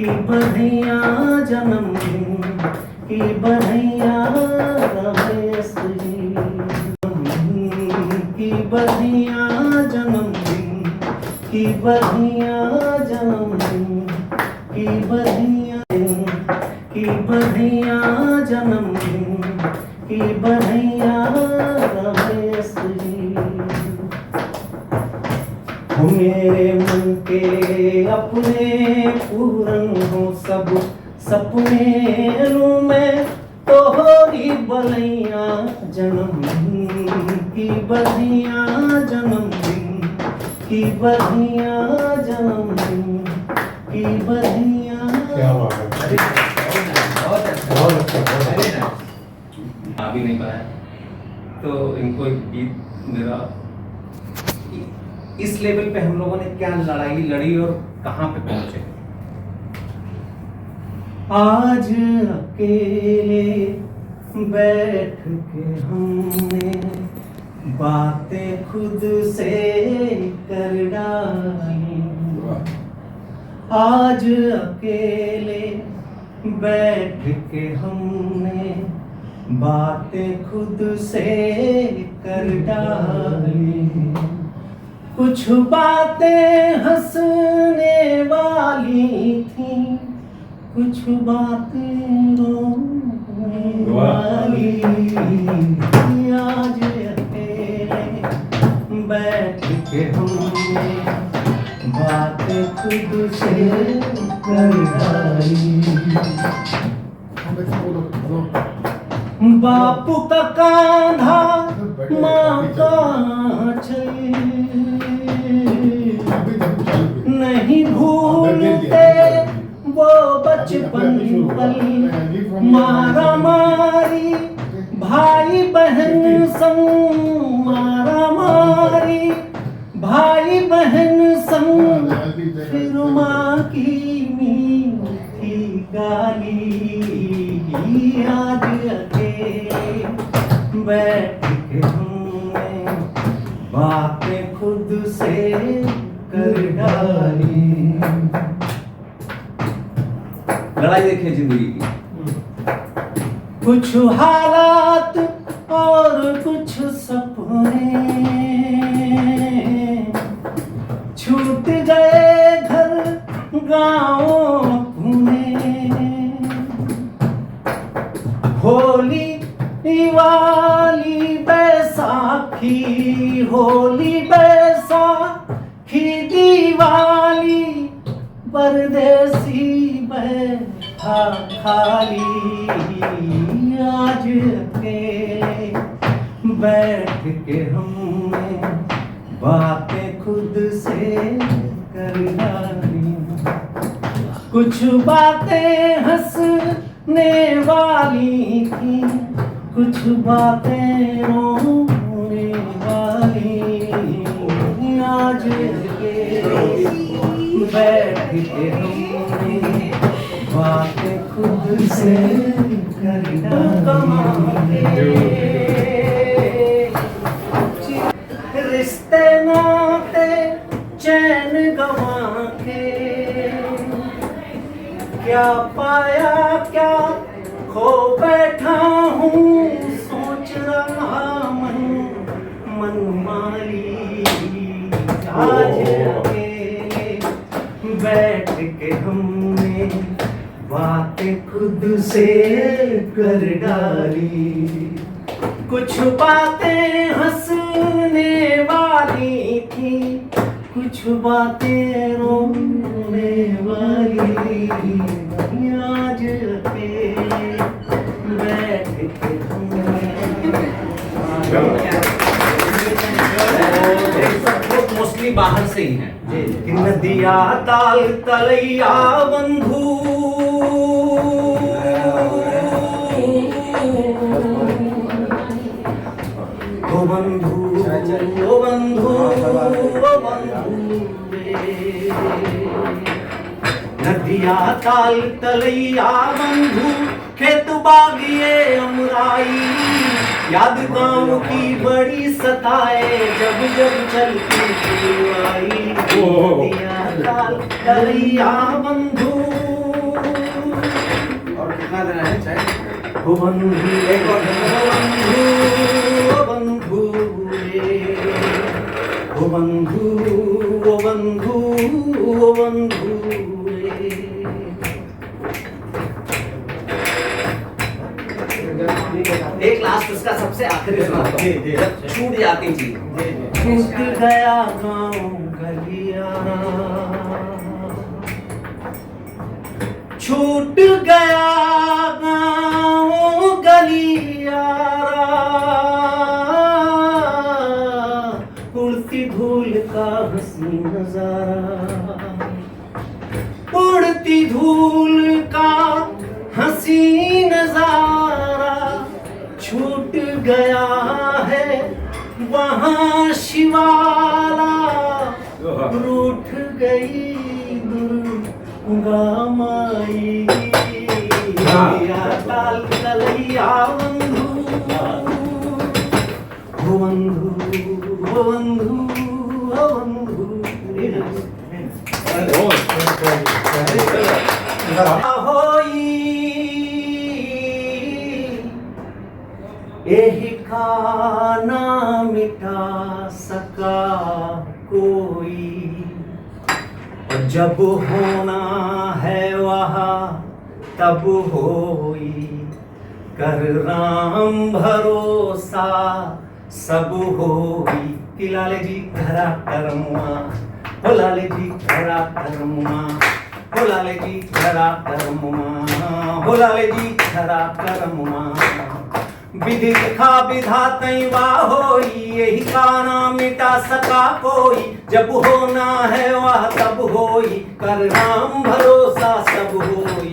की बधाइयाँ जन्मदिन की बधाइयाँ रमेश जी की बधाइयाँ जन्मदिन की बधाइयाँ जन्मदिन की बधाइयाँ जन्मदिन की बधाइयाँ रमेश जी। मेरे मन के अपने पूरन हो सब सपने में तो होरी बधाइयाँ जन्मदिन की बधाइयाँ जन्मदिन की बधाइयाँ जन्मदिन की बधाइयाँ। क्या बात है, बहुत अच्छा। अभी नहीं पाया तो इनको एक गीत मेरा इस लेवल पे हम लोगों ने क्या लड़ाई लड़ी और कहाँ पे पहुंचे। आज अकेले बैठ के हमने बातें खुद से कर डाली। आज अकेले बैठ के हमने बातें खुद से कर डाली। कुछ बातें हंसने वाली थी कुछ बातें रोने वाली। आज अकेले बैठ के हमने बातें खुद से कर डाली। बापू का कांधा माँ का आंचल नहीं भूलते वो बचपन पल। मारा मारी भाई बहन संग मारा मारी भाई बहन संग फिर माँ की मीठी गाली। आज अकेले बैठ के हमने बातें खुद से कर डाली। लड़ाई देखिए जिंदगी की। कुछ हालात और कुछ सपने छूट गए घर गाँव अपने। होली दिवाली बैसाखी होली बैसाखी दिवाली परदेसी बैठा खाली। आज अकेले बैठ के हमने बातें खुद से कर डाली। कुछ बातें हंसने वाली थी कुछ बातें रोने वाली। आज अकेले बैठ के हमने बातें खुद से कर डाली। रिश्ते नाते चैन गवा के क्या पाया क्या खो बैठा हूँ सोच रहा मन माली। आज अकेले बैठ के हमने बातें खुद से कर डाली। कुछ बातें हंसने वाली थी कुछ बातें रोने वाली। आज अकेले बैठ के मोस्टली बाहर से ही है। नदिया ताल तलैया बंधु ओ बंधु ओ बंधु ओ बंधु नदिया ताल तलैया बंधु खेत बागिए अमराई। याद गाँव की बड़ी सताए जब जब चलती आई। नदिया ताल तलैया बंधु ओ बंधु ओ बंधु रे, ओ बंधु ओ बंधु ओ बंधु रे। एक लास्ट उसका सबसे आखिरी सुना, छूट जाती चीज। छूट गया गाँव गलिया, छूट गया गाँव गलिया, उड़ती धूल का हंसी नजारा, उड़ती धूल का हंसी नजारा, छूट गया है वहाँ शिवाला, रूठ गई दुर्गा माई, ताल तलैया बंधु ओ बंधु ओ बंधु ओ बंधु। यही का ना मिटा सका कोई, और जब होना है वहाँ तब होई, कर राम भरोसा सब होई। कि लाले जी घरा करमुआ, हो लाले जी घरा करमुआ, हो लाले जी घरा करमुआ, हो लाले जी घरा करमुआ। विधि लिखा विधातई वा होई, यही का ना मिटा सका कोई, जब होना है वह तब होई, कर राम भरोसा सब होई।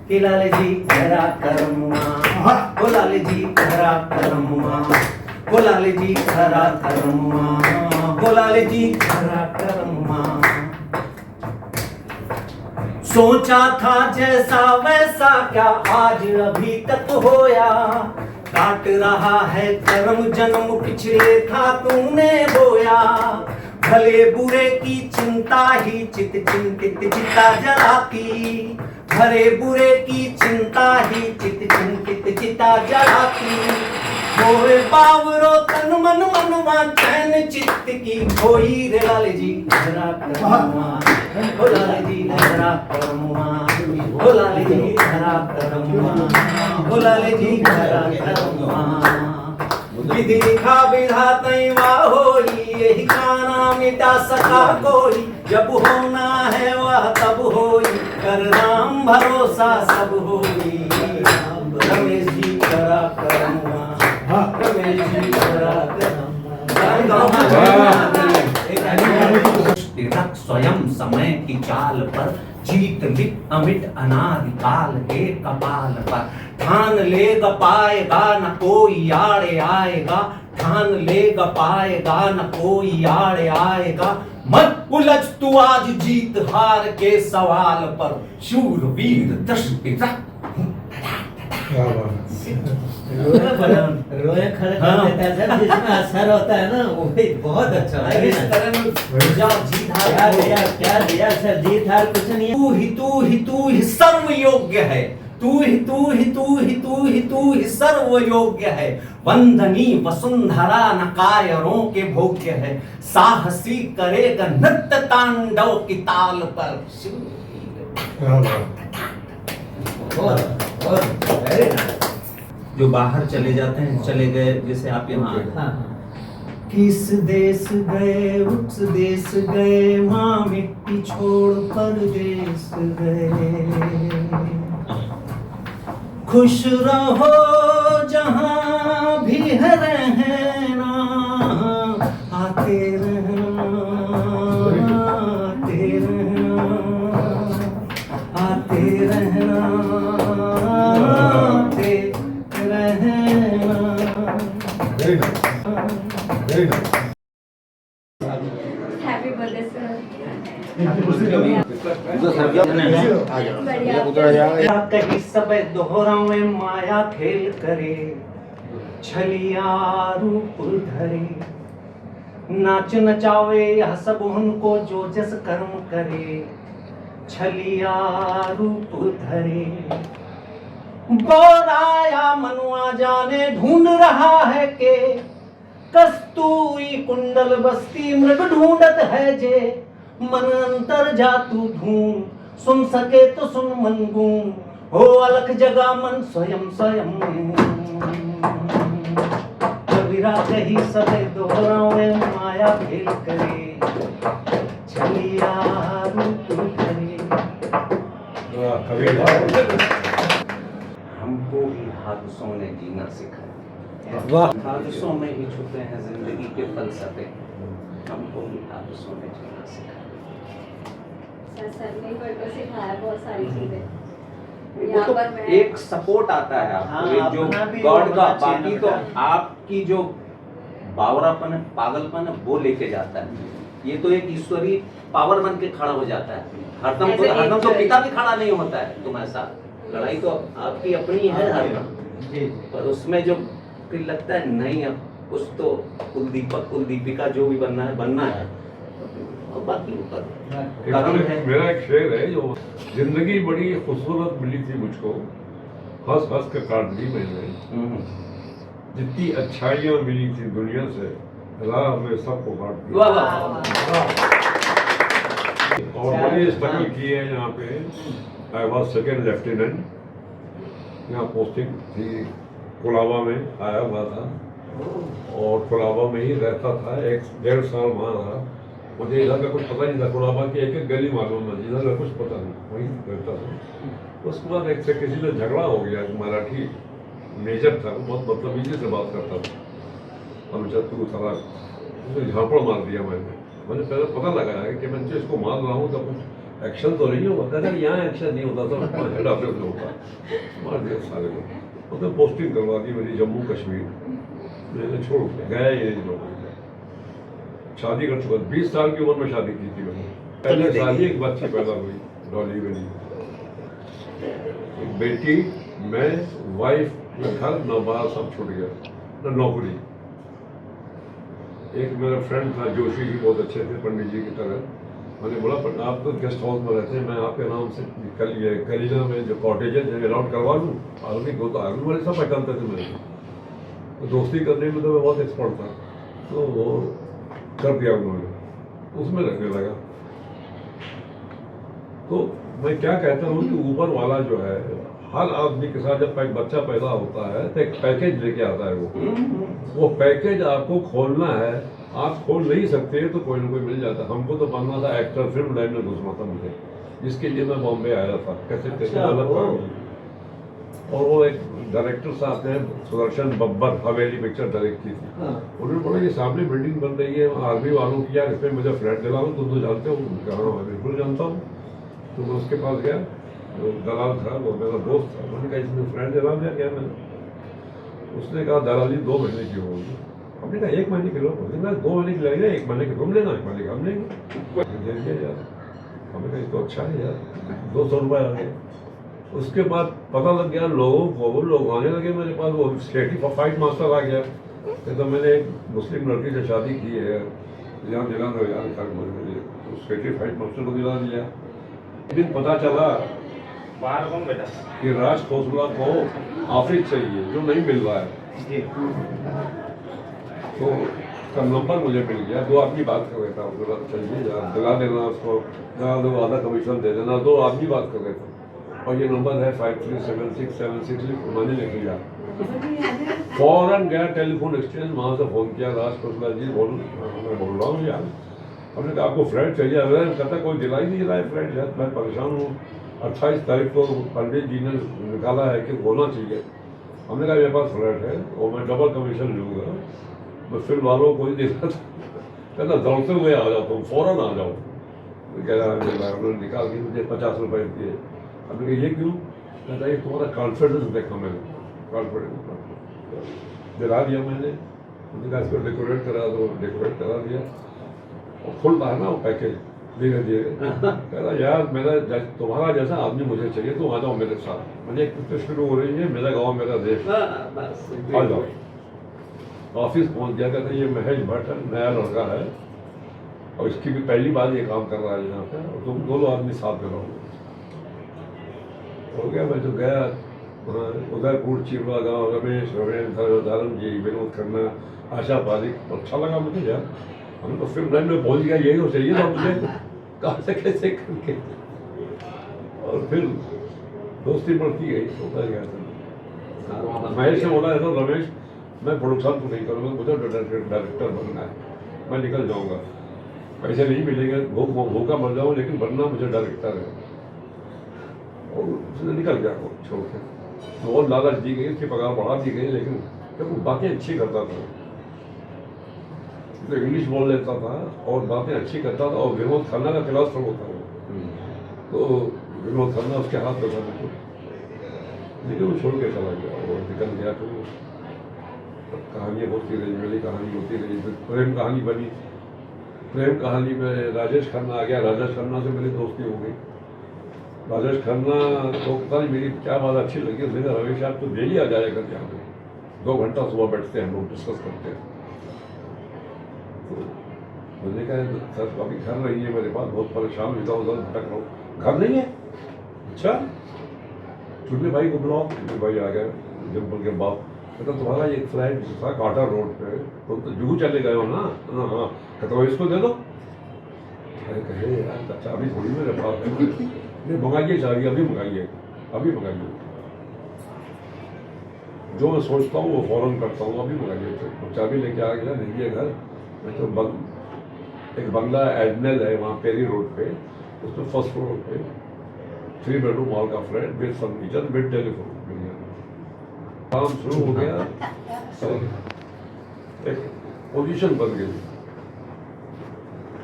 कि लाले जी घरा करमुआ, हो लाले जी घरा करमुआ, हो लाले जी घरा करमुआ, हो लाले जी घरा करमुआ। सोचा था जैसा वैसा क्या आज अभी तक होया, काट रहा है कर्म जन्म पिछले था तूने बोया। भले बुरे की चिंता ही चित चिंतित चिता जलाती, भले बुरे की चिंता ही चित चिंतित चिता जलाती। होए बावरो तन मन मनवा चैन चित्त की खोई, रे लाले जी घरा करमुआ, हो लाले जी घरा करमुआ, हो लाले जी घरा करमुआ, हो लाले जी घरा करमुआ। विधि लिखा विधातई वा होई, यही का ना मिटा सका कोई, जब होना है वह तब होई, कर राम भरोसा सब होई। रमेश जी घरा करमुआ, रमेश जी घरा तिरक स्वयं समय की चाल पर, जीत मिट अमिट अनादिकाल के कपाल पर। ठान लेगा पाएगा न कोई आड़े आएगा, ठान लेगा पाएगा न कोई आड़े आएगा। मत उलझ तू आज जीत हार के सवाल पर, शूरवीर दृष्टि रख। रोए खड़े कर देता है, जिसमें असर होता है ना वो भी बहुत अच्छा है। इस तरह जीत हार क्या दिया सर, जीत हार कुछ नहीं है। तू ही सर्व योग्य है, तू ही सर्व योग्य है। वंदनी वसुंधरा न कायरों के भोग्य है, साहसी करेगा नृत्य तांडव की ताल पर। जो बाहर चले जाते हैं, चले गए जैसे आप यहाँ किस देश गए उस देश गए, माँ मिट्टी छोड़ परदेश गए। खुश रहो जहाँ भी है रहना, आते रहना, आते रहना, आते रहना, आते रहना। Happy birthday sir. कहीं सब दोहरावे माया खेल करे, छलिया रूप धरे। नाच नचावे यह सब उनको जो जस कर्म करे, छलिया रूप धरे। बोराया मनुआ जाने ढूंढ रहा है के कस्तूरी कुंडल बस्ती मृग ढूंढत है जे मन अंतर जा तू ढूंढ सुन सके तो सुन मन गूंग हो अलख जगा मन स्वयं स्वयं कबीरा कही सबे दोहरावे माया खेल करे चलिया रूप करे। हमको भी हादसों ने जीना सिखाया, वाह। हादसों में ही छुपे हैं जिंदगी के फलसफे, हमको भी हादसों में जीना सिखाया। सर ने बड़े सिखाया बहुत सारी चीजें। वो यहाँ तो पर मैं एक सपोर्ट आता है आपको, हाँ, एक जो अपना भी गॉड का, होना चाहिए बाकी ना तो बेटा। आपकी जो बावरापन है, पागलपन है, वो लेके जाता है। ये तो एक ईश्वरी पावर बन के खड़ा हो जाता है। हरदम जैसे हरदम एक- तो पिता भी खड़ा नहीं होता है तुम्हारे साथ, लड़ाई तो आपकी अपनी है हरदम, जी पर उसमें जो फिर लगता है नहीं अब कुछ तो कुलदीपक कुलदीपिका जो भी बनना है और बाकी ऊपर कर्म है। मेरा एक शेर है जो जिंदगी बड़ी खूबसूरत मिली थी मुझको, हंस हंस के काट दी मैंने, जितनी अच्छाइयाँ मिली थी दुनिया से राह में सबको काट वाह दिया। वाह और बड़ी स्ट्रगल की है यहाँ पे। आई वॉज सेकेंड लेफ्टिनेंट, यहाँ पोस्टिंग थी, कोलाबा में आया हुआ था और कोलाबा में ही रहता था, 1.5 साल वहाँ रहा। मुझे इधर का कुछ पता नहीं था, कोलाबा की एक एक गली मालूम था, इधर का कुछ पता नहीं, वहीं रहता था। उसके बाद एक से किसी से झगड़ा हो गया, एक मराठी मेजर था, बहुत बदतमीजी से बात करता था, हम जब तू सारा झापड़ मार दिया मैंने पहले पता लगाया कि मैं जो इसको मार रहा हूँ तो कुछ एक्शन तो नहीं होता, कहता यहाँ एक्शन नहीं होता था, हेड ऑफिस में होता, मार दिया सारे को। मतलब पोस्टिंग करवा दी मेरी जम्मू कश्मीर, मैंने छोड़ गया ये लोग। शादी कर चुका, 20 साल की उम्र में शादी की थी मैंने। पहले साल ही एक बच्ची पैदा हुई, डॉली मेरी, एक बेटी, मैं, वाइफ, घर, बाहर सब छूट गया, नौकरी। एक मेरा फ्रेंड था जोशी जी, बहुत अच्छे थे, पंडित जी की तरह। मैंने बोला पर आप तो गेस्ट हाउस में रहते हैं, मैं आपके नाम से कलीना में जो कॉटेजेस हैं अलाउट करवा लूँ। आर्मी को तो आर्मी वाले सब पहचानते थे मेरे, तो दोस्ती करने में तो मैं बहुत एक्सपर्ट था, तो वो कर दिया उन्होंने, उसमें रखने लगा। तो मैं क्या कहता हूँ कि ऊपर वाला जो है, हर आदमी के साथ जब एक बच्चा पैदा होता है तो एक पैकेज लेके आता है। वो पैकेज आपको खोलना है, आप खोल नहीं सकते तो कोई ना कोई मिल जाता है। हमको तो बनना था एक्टर, फिल्म लाइन में घुसना था मुझे, जिसके लिए मैं बॉम्बे आया था, कैसे कैसे अलग था। और वो एक डायरेक्टर साहब ने सुदर्शन बब्बर हवेली पिक्चर डायरेक्ट की थी। उन्होंने बोला ये सामने बिल्डिंग बन रही है आर्मी वालों की, यार इसमें मुझे फ्लैट दिलाओ, तुम तो जानते हो। कहा मैं बिल्कुल जानता हूँ। तो मैं उसके पास गया, जो दलाल था वो मेरा दोस्त था, मैंने कहा इसमें फ्लैट दिला दिया क्या मैंने। उसने कहा दलाली 2 महीने की होगी। हमने कहा 1 महीने की लो, 2 महीने की लगेगा, 1 महीने की तुम लेना, 1 महीने की हम लेंगे। दे दिया यार, हमने कहा इसको अच्छा है यार, 200 रुपये आ गए। उसके बाद पता लग गया लोगों को, वो लोग आने लगे मेरे पास, वो स्टेटी फाइट मास्टर आ गया। तो मैंने एक मुस्लिम लड़की से शादी की है, यहाँ दिला दो यार, स्टेटी फाइट मास्टर को दिला दिया। एक दिन पता चला कि राज खोसला को ऑफिस चाहिए जो नहीं मिल रहा है, तो उसका नंबर मुझे मिल गया। 2 आदमी बात कर रहे था, उसके बाद चाहिए यार दिला देना उसको, दिला दो, आधा कमीशन दे देना। 2 आदमी बात कर रहे थे और ये नंबर है 537676, मैंने लिख लिया। फौरन गया टेलीफोन एक्सचेंज, वहाँ से फ़ोन किया, राज खोसला जी मैं बोल रहा हूँ यार। हमने कहा आपको फ्लैट चाहिए? अगर कहता कोई दिला ही नहीं रहा है फ्लैट यार, मैं परेशान हूँ। 28 तारीख को पंडित जी ने निकाला है कि होना चाहिए। हमने कहा मेरे पास फ्लैट है और मैं डबल कमीशन लूँगा, मैं फिल्म वालों को ही देखा था। कहता दौड़ते हुए आ जाओ, तुम फ़ौरन आ जाओ। कह रहा है उन्होंने निकाल के मुझे 50 रुपये दिए। हमने कहा ये क्यों? कहता ये तुम्हारा कॉन्फिडेंस देखा मैंने, कॉन्फिडेंस दिला दिया मैंने। उन्होंने कहा इसको डेकोरेट करा दो, डेकोरेट करा दिया। और खुल रहा है ना वो पैकेज धीरे धीरे। कह रहा यार मेरा तुम्हारा जैसा आदमी मुझे चाहिए, तुम आ जाओ मेरे साथ। मुझे एक पिक्चर शुरू हो रही है, मेरा गाँव मेरा देश, आ जाओ। ऑफिस पहुंच गया, कहते ये महेश भट्ट नया लड़का है और इसकी भी पहली बार ये काम कर रहा है यहाँ पे, और तुम 2 आदमी साथ में रहो। हो गया, मैं तो गया उदयपुर चिरवा गाँव रमेश धर्म जी विनोद खन्ना आशा पारिक अच्छा लगा मुझे यार। हम तो फिल्म लाइन में पहुंच गया, यही तो चाहिए था मुझे कहाँ से कैसे करके। और फिर दोस्ती बढ़ती गई, होता गया था। महेश ने बोला है तो रमेश मैं प्रोडक्शन को नहीं करूँगा, मुझे डायरेक्टर बनना है, मैं निकल जाऊँगा, पैसे नहीं मिलेंगे, भूखा मर जाऊँ लेकिन बनना मुझे डायरेक्टर है। और उसने निकल गया वो छोड़ के। बहुत लालच दी गई, उसकी पगार बढ़ा दी गई, लेकिन जब वो बातें अच्छी करता था तो इंग्लिश बोल लेता था और बातें अच्छी करता था। और विनोद खन्ना का क्लास तो होता है, तो विनोद खन्ना उसके हाथ में था बिल्कुल, लेकिन वो छोड़ के चला गया और निकल गया। तो कहानियाँ होती रही, मेरी कहानी होती रही, फिर प्रेम कहानी बनी। प्रेम कहानी में राजेश खन्ना आ गया, राजेश खन्ना से मेरी दोस्ती हो गई। राजेश खन्ना को पता नहीं मेरी क्या बात अच्छी लगी, उसने कहा रमेश आप तो डेली आ जाएगा यहाँ पे, 2 घंटा सुबह बैठते हैं हम लोग, डिस्कस करते हैं। तो मैंने कहा सर अभी घर नहीं है मेरे पास, बहुत परेशान इधर उधर भटक रहा हूँ। घर नहीं है? अच्छा चुन्नी भाई को बुलाओ। चुन्नी भाई आ गए, डिम्पल के बाप। कहता तुम्हारा एक फ्लैट था काटर रोड पे, तुम तो जूहू चले गए हो ना? हाँ। कहता इसको दे दो। अरे कहे यार अच्छा अभी थोड़ी मेरे पास है, नहीं मंगाइए चाबी, अभी मंगाइए, अभी मंगाइए। जो मैं सोचता हूँ वो फौरन करता हूँ, अभी मंगाइए। तो चाबी लेके आ गया, ले लिया घर। मैं तो एक बंगला एडनल है वहाँ पेरी रोड पे, उसमें फर्स्ट फ्लोर पे 3 बेडरूम हॉल का flat with furniture with telephone. काम शुरू हो गया, एक पोजीशन बन गई।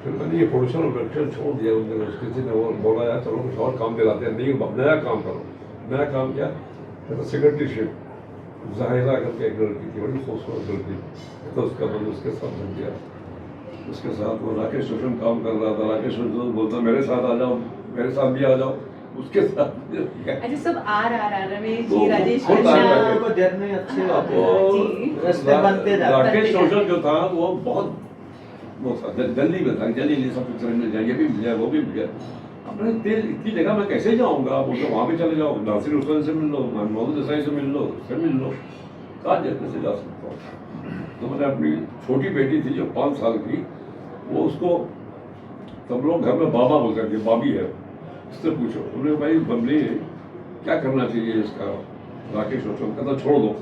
फिर मैंने ये प्रोडक्शन और डायरेक्शन छोड़ दिया। उनने किसी ने और बोला यार चलो कुछ और काम दिलाते हैं, नहीं नया काम करो। नया काम क्या? तो सेक्रेटरीशिप जाहिरा करके एक लड़की थी, बड़ी खूबसूरत लड़की, तो उसका मन उसके साथ बन गया। उसके साथ वो राकेश रोशन काम कर रहा था। राकेश रोशन बोलता मेरे साथ आ जाओ, मेरे साथ भी आ जाओ, उसके साथ। अच्छा सब रमेश तो जी, राजेश खुद आ खन्ना। गए। को जर्नी अच्छी होती है, जी। रास्ते बनते जाते हैं। राकेश रोशन जो था वो बहुत वो था, दिल्ली में था, जल्दी सब पिक्चर मिल जाए, ये भी मिल जाए, वो भी मिल जाए। अपने दिल इतनी जगह मैं कैसे जाऊँगा? आप बोलते वहाँ भी चले जाओ, नासिर हुसैन से मिल लो, मोहम्मद देसाई से मिल लो, उससे मिल लो, कहाँ जगह से जा सकता हूँ। तो मैंने अपनी छोटी बेटी थी जो 5 साल की, वो उसको सब लोग घर में बाबा बोलते थे, बाबी है, इससे पूछो। उन्होंने भाई बबली क्या करना चाहिए इसका? राकेश रोशन कहता छोड़ दो।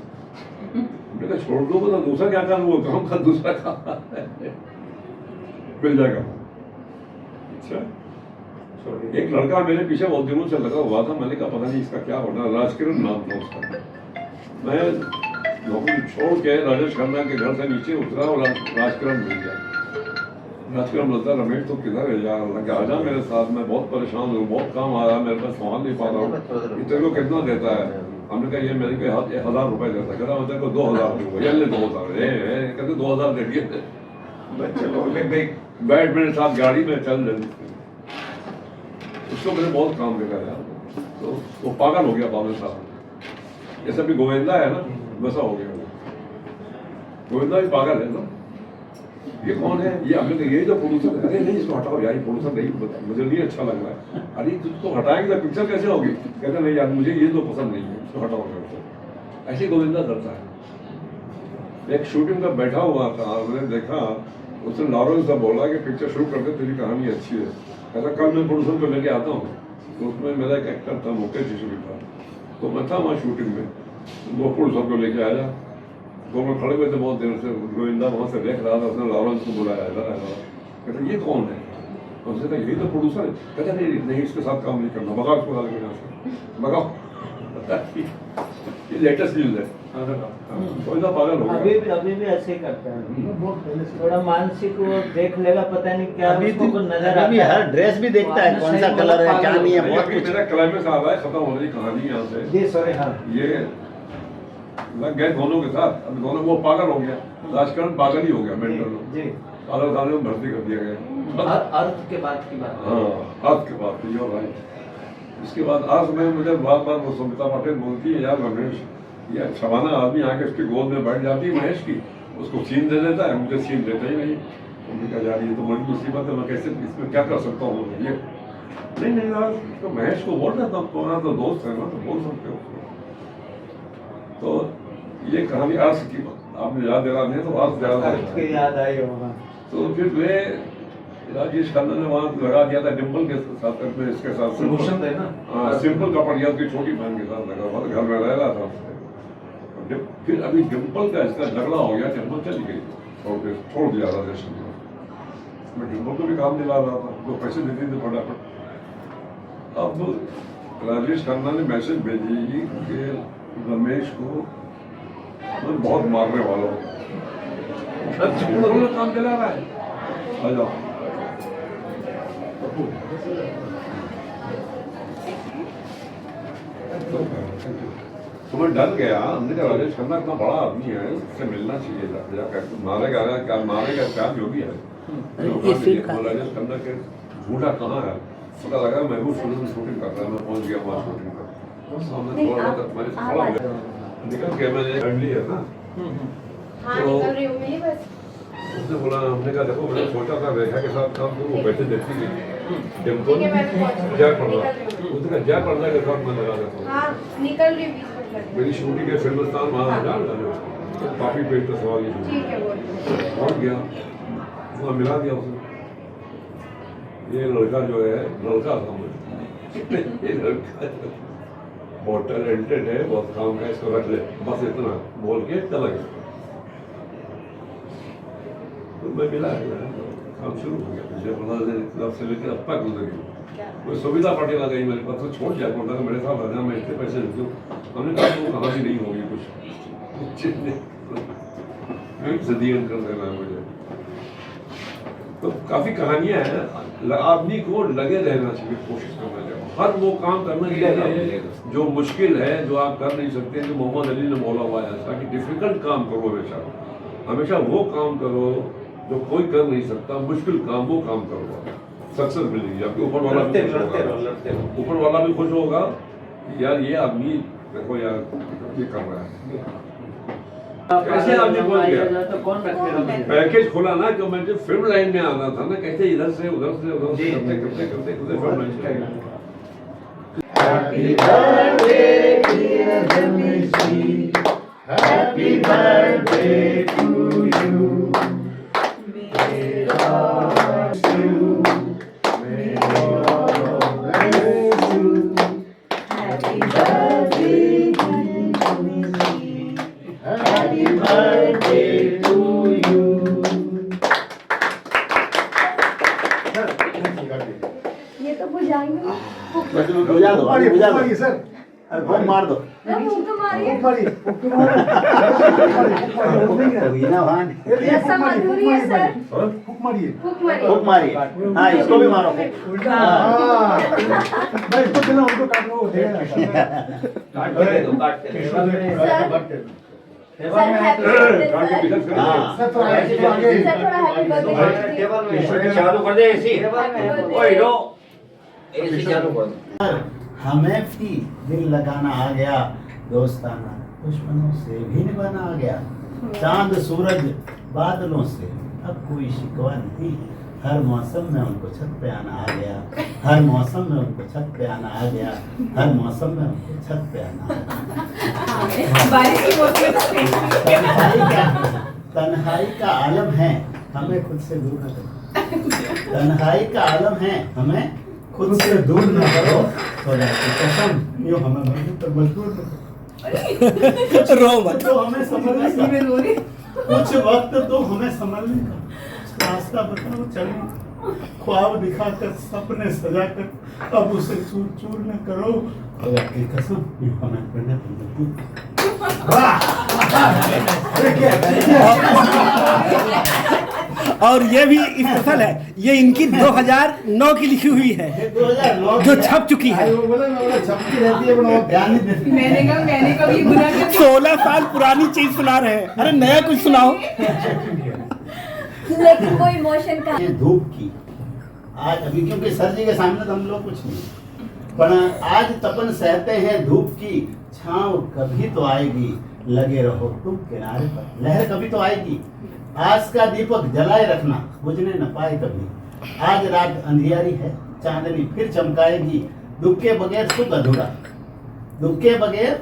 मैंने कहा छोड़ दो मतलब दूसरा क्या काम? वो काम का दूसरा काम मिल जाएगा। अच्छा एक लड़का मेरे पीछे बहुत दिनों से लगा हुआ था, मैंने कहा पता नहीं इसका क्या होना। राजकिरण नाम था उसका। मैं नौकरी छोड़ के राजेश खन्ना के घर से नीचे उतरा और राजकिरण मिल गया। राजकिरण बोलता रमेश तो किधर है यार, आजा मेरे साथ, मैं बहुत परेशान हूँ, बहुत काम आ रहा है, मेरे पास संभाल नहीं पा रहा हूँ। इतने को कितना देता है? हमने कहा ये मेरे को 1000 रुपए देता है। कहता मैं तेरे को 2000 दूंगा। ये ले 2000। कहते 2000 दे दिए। चलो बैठ मेरे साथ गाड़ी में चल रहे। उसको मैंने बहुत काम देखा यार, तो वो पागल हो गया बाबू साहब। जैसे भी गोविंदा है ना वैसा हो गया वो। गोविंदा भी पागल है ना। ये कौन है? ये हमने कहा ये जो प्रोड्यूसर है। अरे नहीं इसको हटाओ यार, ये प्रोड्यूसर नहीं, मुझे नहीं अच्छा लग रहा है। अरे तुझको हटाएंगे तो पिक्चर कैसे होगी? कहते नहीं यार मुझे ये तो पसंद नहीं है, इसको हटाओ। ऐसे गोविंदा करता है। एक शूटिंग में बैठा हुआ था, मैंने देखा उसने लॉरेंस से बोला कि पिक्चर शुरू करके तेरी कहानी अच्छी है। ऐसा कल मैं प्रोड्यूसर को लेके आता हूँ। तो उसमें मेरा एक एक्टर था मुकेश शिशु था, तो मैं था वहाँ शूटिंग में। वो प्रोड्यूसर को लेके आया, तो मैं खड़े हुए थे बहुत देर से। गोविंदा वहाँ से देख रहा था, उसने लॉरेंस को बुलाया कहता ये कौन है? उसने कहा यही तो प्रोड्यूसर है। कहता नहीं इसके साथ काम नहीं करना, भगाओ उसको डाल के यहाँ से, भगाओ। ये लेटेस्ट न्यूज़ है। पागल हो गया। अभी भी ऐसे ही करते हैं। थोड़ा मानसिक वो देख लेगा, पता नहीं क्या अभी उसको भी नजर अभी आता हर ड्रेस भी देखता है, कौन सा कलर है क्या नहीं है, बहुत कुछ। मेरा क्लाइमेक्स आ रहा है, खत्म हो रही कहानी यहाँ से। जी सॉरी। हाँ ये लग गए दोनों के साथ। अब दोनों वो पागल हो गया, राजकरण पागल ही हो गया, मेंटल जी। पागल खाने में भर्ती कर दिया गया। अर्थ के बाद की बात। हाँ आज के बाद यू आर राइट। इसके बाद आज में मुझे बार बार वो सुमिता पाटिल बोलती है यार रमेश, ये शबाना आदमी आके उसकी गोद में बैठ जाती है महेश की, उसको सीन दे देता है, मुझे सीन देता ही नहीं। उन्होंने कहा यार ये तो बड़ी मुसीबत है, मैं कैसे इसमें क्या कर सकता हूँ? ये नहीं यार तो महेश को बोल रहा था, तो दोस्त है ना, तो बोल सकते हो। तो ये कहानी अर्थ की आपने याद दिला नहीं तो अर्थ ज्यादा है। याद आई होगा। तो फिर वे राजेश खन्ना ने वहाँ लगा दिया था डिम्पल के साथ अपने इसके साथ प्रमोशन है ना। हाँ सिंपल कपड़ दिया उसकी छोटी बहन के साथ लगा हुआ था, घर में रह रहा था उससे। फिर अभी डिम्पल का इसका झगड़ा हो गया, डिम्पल चली गई और छोड़ दिया राजेश खन्ना। मैं डिम्पल को भी काम दिला रहा था, वो पैसे देती थी फटाफट। अब राजेश खन्ना ने मैसेज भेजी कि रमेश को मैं बहुत मारने वाला हूँ, काम दिला रहा है, आ जाओ। तो मैं डर गया, हमने कहा राजेश खन्ना इतना बड़ा आदमी है, उससे मिलना चाहिए जाकर, मारेगा क्या जो भी है। राजेश खन्ना के झूठा कहाँ है पता लगा, महबूब फिल्म शूटिंग कर रहा है, मैं पहुंच गया वहाँ शूटिंग कर। सामने थोड़ा बहुत मैंने खड़ा हो गया, निकल के मैंने फैमिली है ना, तो उसने बोला, हमने कहा देखो मैंने सोचा था रेखा के साथ काम करूँ, वो बैठे देखती थी डिम्पल जय पढ़ना, उसने कहा जय पढ़ना के साथ मैं लगा देता हूँ। मेरी शूटिंग के फिल्मस्तान वहाँ जान काफी पेट का सवाल पहुँच गया, वहाँ मिला दिया उसने। ये लड़का जो है, लड़का था मुझे, ये लड़का बहुत टैलेंटेड है, बहुत काम है, इसको रख ले, बस इतना बोल के चला गया। तो मैं मिला काम शुरू हो गया, मुझे 15 से लेकर अब तक गुजरी। कोई सुविधा पार्टी लग गई मेरे पास, तो छोड़ जाए बोलता मेरे साथ आ जा, मैं इतने पैसे देती हूँ। हमने कहा तो कहाँ भी नहीं होगी कुछ सदियन कर देना है मुझे। तो काफी कहानियां हैं, आदमी को लगे रहना चाहिए, कोशिश करना चाहिए, हर वो काम करना चाहिए जो मुश्किल है, जो आप कर नहीं सकते। जो मोहम्मद अली ने बोला हुआ है ऐसा कि डिफिकल्ट काम करो, हमेशा वो काम करो जो कोई कर नहीं सकता, मुश्किल काम वो काम करो, सक्सेस मिलेगी आपके। ऊपर वाला भी खुश होगा, ऊपर वाला भी खुश होगा कि यार ये आदमी देखो यार ये कर रहा है। कैसे आदमी पहुंच गया, तो कौन रखेगा? पैकेज खोला ना, जो मैं जब फिल्म लाइन में आना था ना, कैसे इधर से उधर से करते फिल्म लाइन से। Happy birthday dear Ramesh, happy birthday to you. May God bless you, may God bless you. Happy birthday dear Ramesh, happy birthday to you. ये तो बुझाएंगे बुझा दो सर, बम मार दो। तो मारिए ऐसा मधुरी है सर, फूक मारिए, फूक मारिए, फूक मारिए। हाँ इसको भी मारो। सर हैप्पी बर्थडे सर, थोड़ा हैप्पी बर्थडे चालू कर दे एसी। ओए हीरो, एसी चालू कर दे। हमें भी दिल लगाना आ गया, दोस्ताना दुश्मनों से भी निभाना आ गया, चांद सूरज बादलों से अब कोई शिकवा नहीं। हर मौसम में उनको छत पे आना आ गया, हर मौसम में उनको छत पे आना आ गया, हर मौसम में उनको छत पे आना आ गया। तन्हाई का आलम है, हमें खुद से दूर न करो। तन्हाई का आलम है, हमें खुद से दूर न करो। खुदा की कसम यूं हमें मरने पर मजबूर न करो। रो मत, तो हमें समझने का कुछ वक्त तो हमें संभलने का रास्ता बताओ, चलो ख्वाब दिखाकर सपने सजाकर अब उसे चूर चूर न करो। खुदा की कसम यूं हमें मरने पर मजबूर। और ये भी स्पेशल है, ये इनकी 2009 की लिखी हुई है, 2009 जो छप चुकी है। छपती रहती है, वो ध्यान नहीं देती। मैंने कभी बुरा कर 16 साल पुरानी चीज सुना रहे हैं, अरे नया कुछ सुनाओ। लेकिन वो इमोशन का ये धूप की आज अभी, क्योंकि सर जी के सामने तो हम लोग कुछ नहीं, पर आज तपन सहते हैं धूप की, छांव कभी तो आएगी, लगे रहो तुम किनारे पर, लहर कभी तो आएगी। आस का दीपक जलाए रखना, बुझने न पाए कभी। आज रात अंधियारी है, चांदनी फिर चमकाएगी, दुख के बगैर सुख अधूरा, दुख के बगैर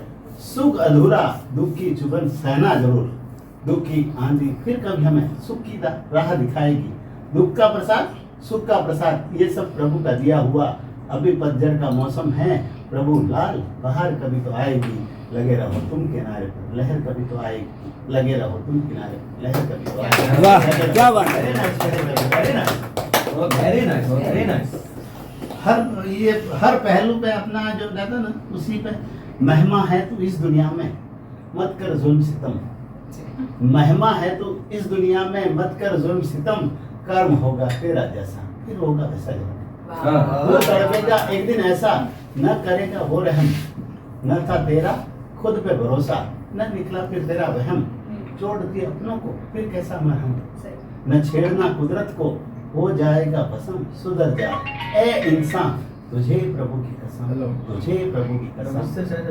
सुख अधूरा, दुख की चुभन सहना जरूर। दुख की आंधी फिर कभी हमें सुख की राह दिखाएगी। दुख का प्रसाद, सुख का प्रसाद, ये सब प्रभु का दिया हुआ। अभी पतझड़ का मौसम है, प्रभु लाल बहार कभी तो आएगी। लगे रहो तुम किनारे पर, लहर कभी तो आएगी। लगे रहो तुम किनारे पर, लहर कभी तो आएगी। वाह, क्या बात है। Very nice, very nice। Very nice, very nice. हर पहलू पे अपना जो कहता ना, उसी पे महिमा है तो इस दुनिया में मत कर जुल्म सितम। महिमा है तो इस दुनिया में मत कर जुल्म सितम। कर्म होगा तेरा जैसा, फिर होगा वैसा जवाब। वो तड़पेगा एक दिन ऐसा, न करेगा वो रहम। न था तेरा खुद पे भरोसा, न निकला फिर तेरा वहम। छोड़ दिए अपनों को फिर कैसा मरहम। न छेड़ना कुदरत को, हो जाएगा भस्म, सुधर जा ए इंसान। तुझे प्रभु की कसम, तुझे प्रभु की कसम,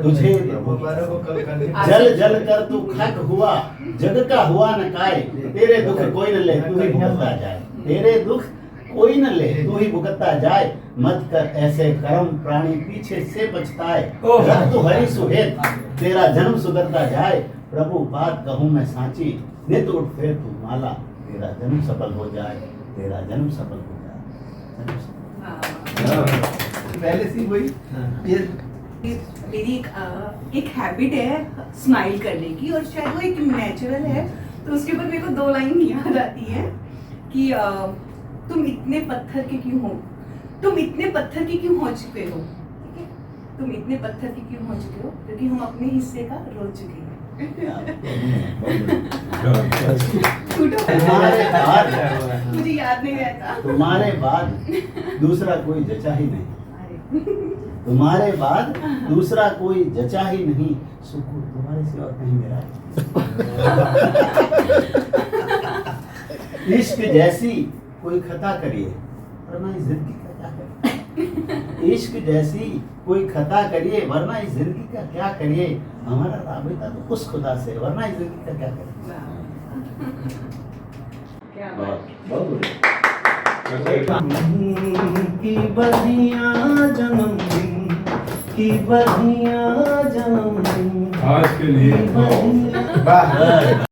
तुझे प्रभु की कसम। जल जल कर तू खाक हुआ, जग का हुआ न काय। तेरे दुख कोई न ले, तू ही भुगतता जाए। तेरे दुख कोई न ले, तू ही भुगतता जाए। मत कर ऐसे कर्म, प्राणी पीछे से पछताए। रख तू हरि सुहेत, तेरा जन्म सुधरता जाए। प्रभु बात कहूँ मैं सांची, नित उठ फेर तू माला। तेरा जन्म सफल हो जाए, तेरा जन्म सफल हो जाए। जन्म सफल। पहले से वही ये मेरी एक हैबिट है स्माइल करने की, और शायद वो एक नेचुरल है, तो उसके ऊपर मेरे को 2 लाइन याद आती है कि तुम इतने पत्थर के क्यों हो, तुम इतने पत्थर के क्यों हो चुके हो। ठीक है, तुम इतने पत्थर के क्यों हो चुके हो, क्योंकि हम अपने हिस्से का रो चुके हैं। तुम्हारे बाद, मुझे याद नहीं रहता। तुम्हारे बाद दूसरा कोई जचा ही नहीं। तुम्हारे बाद दूसरा कोई जचा ही नहीं। सुकून तुम्हारे सिवा कहीं मेरा है। इश्क जैसी कोई खता करिए, वरना इस जिंदगी का क्या करिए। इश्क जैसी कोई खता करिए, वरना इस जिंदगी का क्या करिए। हमारा राबिता तो उस खुदा से, वरना इस जिंदगी का क्या करिए। क्या बात। बहुत बढ़िया। की बधिया जन्मदिन, की बधिया जन्मदिन। आज के लिए की बधिया